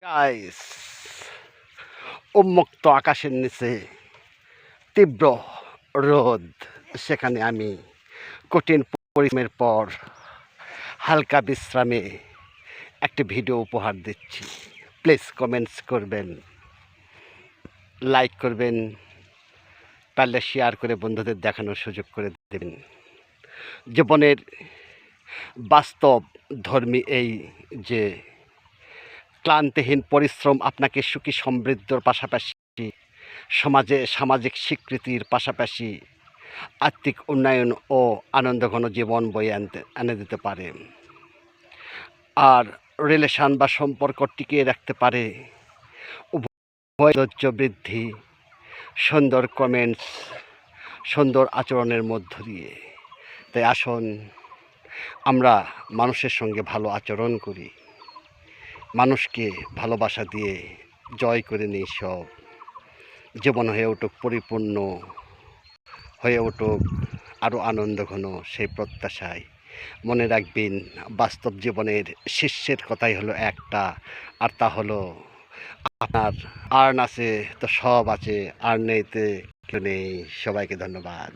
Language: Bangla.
গাইস, উন্মুক্ত আকাশের নিচে তীব্র রোদ, সেখানে আমি কঠিন পরিশ্রমের পর হালকা বিশ্রামে একটি ভিডিও উপহার দিচ্ছি। প্লিজ কমেন্টস করবেন, লাইক করবেন, পারলে শেয়ার করে বন্ধুদের দেখানোর সুযোগ করে দেবেন। জীবনের বাস্তব ধর্মী এই যে ক্লান্তিহীন পরিশ্রম আপনাকে সুখী সমৃদ্ধর পাশাপাশি সামাজিক স্বীকৃতির পাশাপাশি আর্থিক উন্নয়ন ও আনন্দঘন জীবন বয়ে এনে দিতে পারে, আর রিলেশন বা সম্পর্ক টিকিয়ে রাখতে পারে উভয় ধৈর্য বৃদ্ধি, সুন্দর কমেন্টস, সুন্দর আচরণের মধ্য দিয়ে। তাই আসুন আমরা মানুষের সঙ্গে ভালো আচরণ করি, মানুষকে ভালোবাসা দিয়ে জয় করে নিই সব। জীবন হয়ে উঠুক পরিপূর্ণ, হয়ে উঠুক আরও আনন্দঘন, সেই প্রত্যাশায় মনে রাখবেন বাস্তব জীবনের শীর্ষের কথাই হলো একটা, আর তা হলো আপনার আর্ন আছে তো সব আছে, আর নেইতে কেউ নেই। সবাইকে ধন্যবাদ।